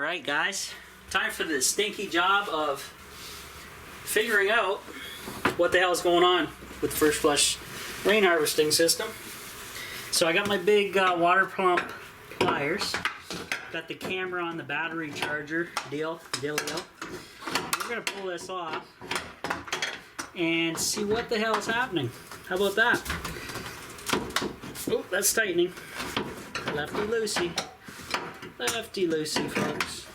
Alright guys, time for the stinky job of figuring out what the hell is going on with the First Flush rain harvesting system. So I got my big water pump pliers, got the camera on the battery charger dealio. We're going to pull this off and see what the hell is happening. How about that? Oh, that's tightening. Lefty loosey. Lefty loosey, folks.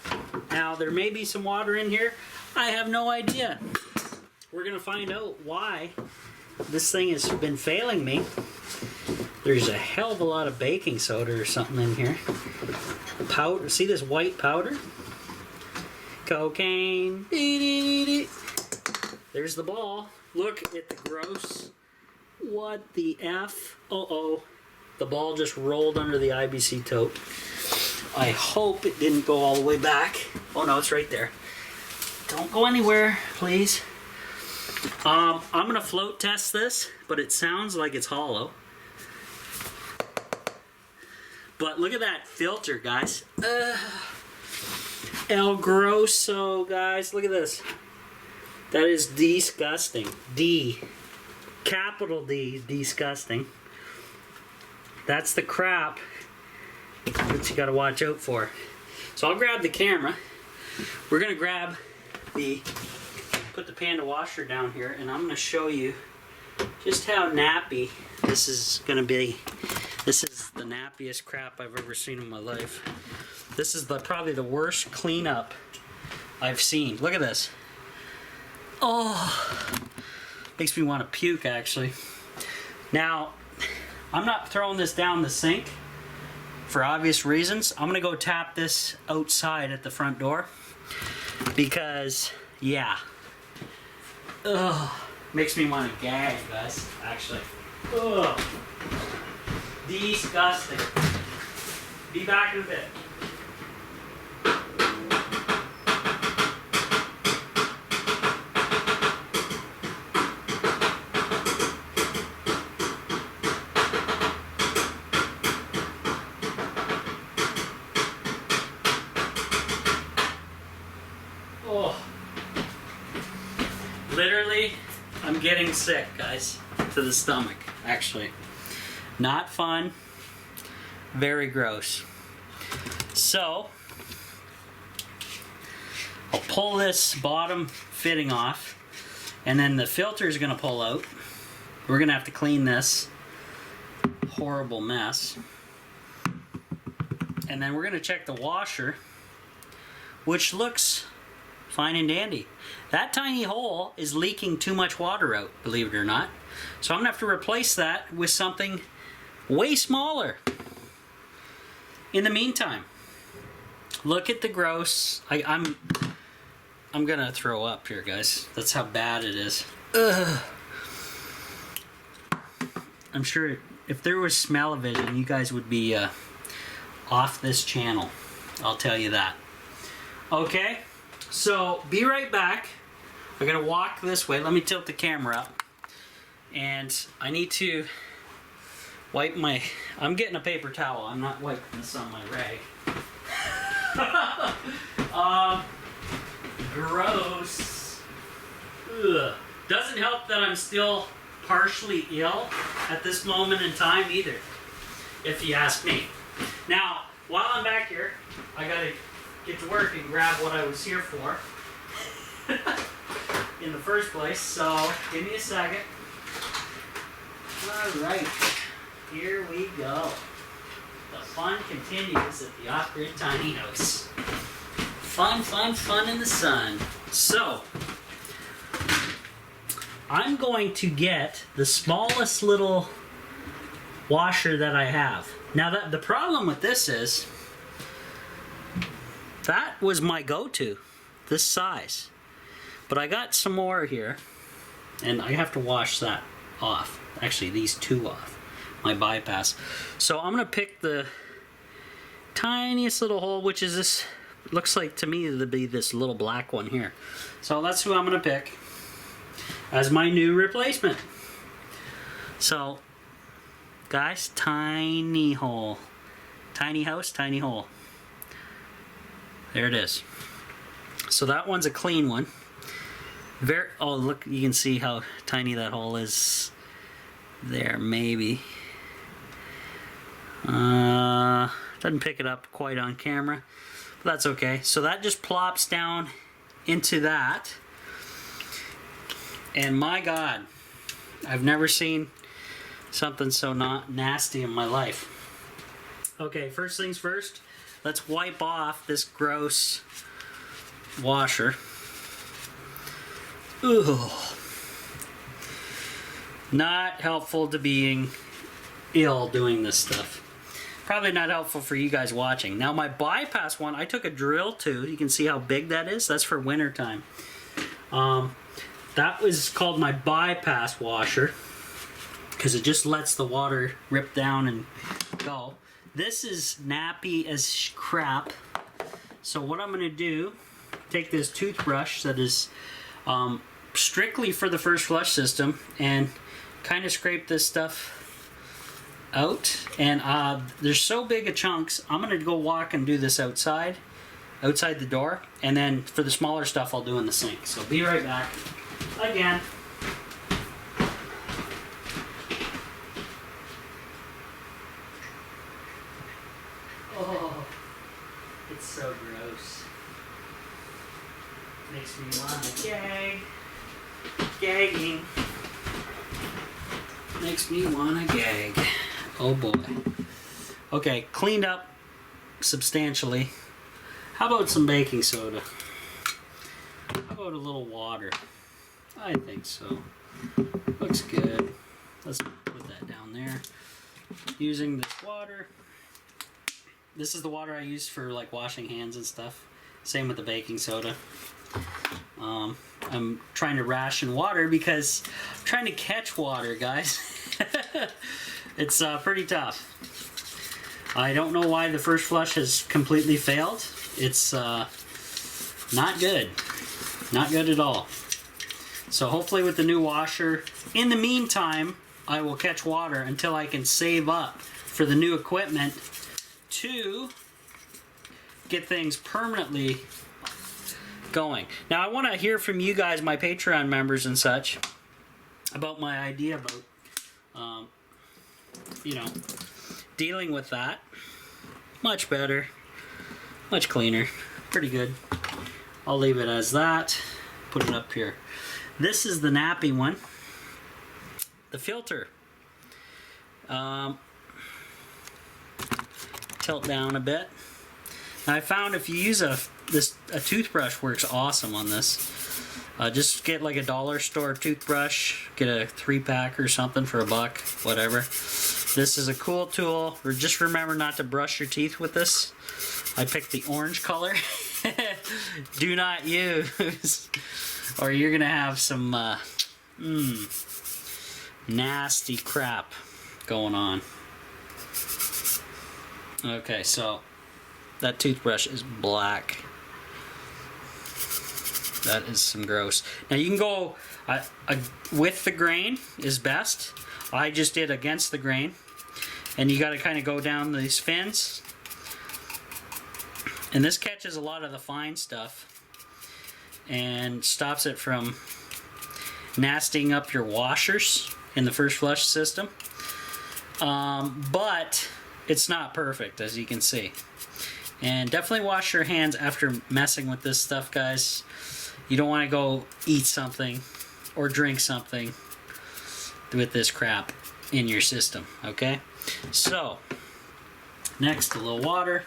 Now, there may be some water in here. I have no idea. We're going to find out why this thing has been failing me. There's a hell of a lot of baking soda or something in here. Powder. See this white powder? Cocaine. There's the ball. Look at the gross. What the F? Uh-oh. The ball just rolled under the IBC tote. I hope it didn't go all the way back. Oh no, it's right there. Don't go anywhere, please. I'm gonna float test this, but it sounds like it's hollow. But look at that filter, guys. El Grosso, guys. Look at this. That is disgusting. D. Capital D. Disgusting. That's the crap that you gotta watch out for. So I'll grab the camera. We're gonna grab put the Panda washer down here, and I'm gonna show you just how nappy this is gonna be. This is the nappiest crap I've ever seen in my life. This is probably the worst cleanup I've seen. Look at this. Oh, makes me want to puke, actually. Now, I'm not throwing this down the sink for obvious reasons. I'm gonna go tap this outside at the front door because, yeah, ugh, makes me want to gag, guys. Actually, ugh, disgusting. Be back in a bit. Literally, I'm getting sick, guys, to the stomach, actually. Not fun, very gross. So, I'll pull this bottom fitting off, and then the filter is going to pull out. We're going to have to clean this horrible mess. And then we're going to check the washer, which looks fine and dandy. That tiny hole is leaking too much water out, believe it or not. So I'm gonna have to replace that with something way smaller. In the meantime, look at the gross. I'm gonna throw up here, guys. That's how bad it is. Ugh. I'm sure if there was smell-o-vision, you guys would be off this channel. I'll tell you that. Okay. So, be right back. We're going to walk this way. Let me tilt the camera up. And I need to wipe my... I'm getting a paper towel. I'm not wiping this on my rag. Gross. Ugh. Doesn't help that I'm still partially ill at this moment in time either, if you ask me. Now, while I'm back here, I got to get to work and grab what I was here for in the first place, so give me a second. Alright, here we go. The fun continues at the Off-Grid Tiny House. Fun, fun, fun in the sun. So, I'm going to get the smallest little washer that I have. Now, the problem with this is, that was my go-to, this size. But I got some more here, and I have to wash that off. Actually, these two off, my bypass. So I'm gonna pick the tiniest little hole, which is this, looks like to me to be this little black one here. So that's who I'm gonna pick as my new replacement. So, guys, tiny hole. Tiny house, tiny hole. There it is. So that one's a clean one. Oh, look, you can see how tiny that hole is there, maybe. Doesn't pick it up quite on camera, but that's okay. So that just plops down into that. And my God, I've never seen something so not nasty in my life. Okay, first things first, let's wipe off this gross washer. Ooh. Not helpful to being ill doing this stuff. Probably not helpful for you guys watching. Now my bypass one, I took a drill to. You can see how big that is. That's for winter time. That was called my bypass washer because it just lets the water rip down and go. This is nappy as crap. So what I'm going to do, take this toothbrush that is strictly for the first flush system and kind of scrape this stuff out. And there's so big a chunks, I'm going to go walk and do this outside the door. And then for the smaller stuff, I'll do in the sink. So be right back. Again. Oh, it's so gross. Makes me want to gag. Gagging. Makes me want to gag. Oh boy. Okay, cleaned up substantially. How about some baking soda? How about a little water? I think so. Looks good. Let's put that down there. Using this water. This is the water I use for like washing hands and stuff. Same with the baking soda. I'm trying to ration water because I'm trying to catch water, guys. It's pretty tough. I don't know why the first flush has completely failed. It's not good. Not good at all. So hopefully with the new washer, in the meantime, I will catch water until I can save up for the new equipment to get things permanently going. Now I want to hear from you guys, my Patreon members and such, about my idea about, you know, dealing with that. Much better, much cleaner, pretty good. I'll leave it as that. Put it up here. This is the nappy one. The filter. Tilt down a bit. Now I found if you use a toothbrush works awesome on this. Just get like a dollar store toothbrush. Get a 3-pack or something for $1, whatever. This is a cool tool. Or just remember not to brush your teeth with this. I picked the orange color. Do not use, or you're gonna have some nasty crap going on. Okay, so that toothbrush is black. That is some gross. Now you can go with the grain is best. I just did against the grain, and you got to kind of go down these fins. And this catches a lot of the fine stuff and stops it from nastying up your washers in the first flush system. But it's not perfect, as you can see. And definitely wash your hands after messing with this stuff, guys. You don't want to go eat something or drink something with this crap in your system, okay? So, next, a little water.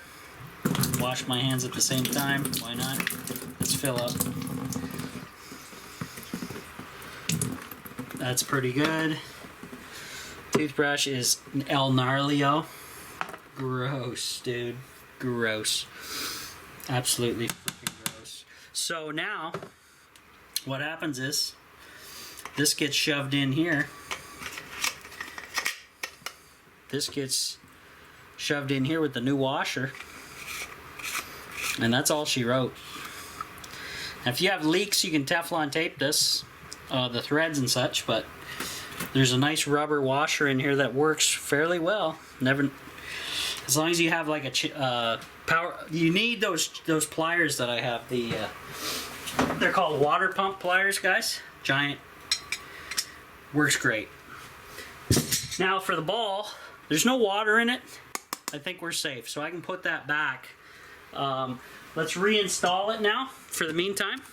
Wash my hands at the same time. Why not? Let's fill up. That's pretty good. Toothbrush is El Gnarlio. Gross, dude. Gross. Absolutely freaking gross. So now, what happens is, this gets shoved in here. This gets shoved in here with the new washer. And that's all she wrote. Now, if you have leaks, you can Teflon tape this, the threads and such, but there's a nice rubber washer in here that works fairly well. as long as you have like a power, you need those pliers that I have. They're called water pump pliers, guys. Giant. Works great. Now for the ball, there's no water in it. I think we're safe, so I can put that back. Let's reinstall it now for the meantime.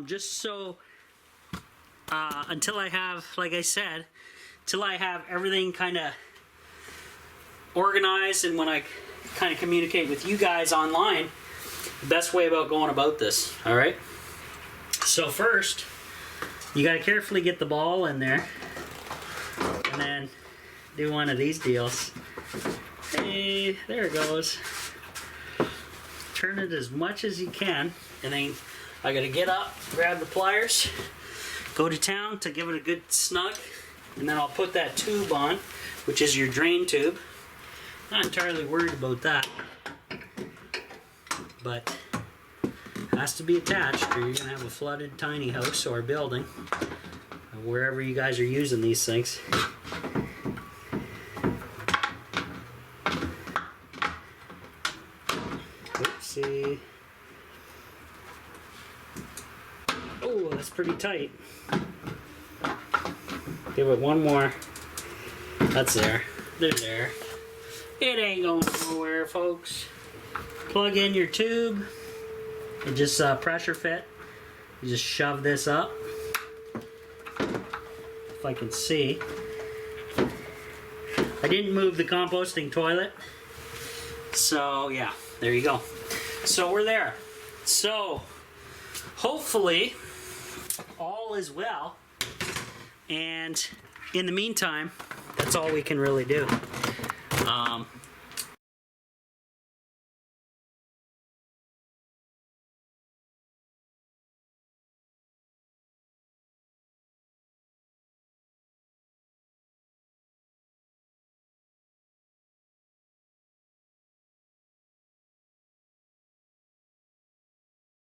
Just so until I have, like I said, till I have everything kind of organized, and when I kind of communicate with you guys online, the best way about going about this. All right. So first, you got to carefully get the ball in there, and then do one of these deals. Hey, there it goes. Turn it as much as you can, and then I got to get up, grab the pliers, go to town to give it a good snug, and then I'll put that tube on, which is your drain tube. Not entirely worried about that, but it has to be attached or you're gonna have a flooded tiny house or building, wherever you guys are using these things. Oopsie. Oh, that's pretty tight. Give it one more. That's there. They're there. It ain't going nowhere, folks. Plug in your tube. It just pressure fit. You just shove this up. If I can see. I didn't move the composting toilet. So yeah, there you go. So we're there. So hopefully all is well. And in the meantime, that's all we can really do.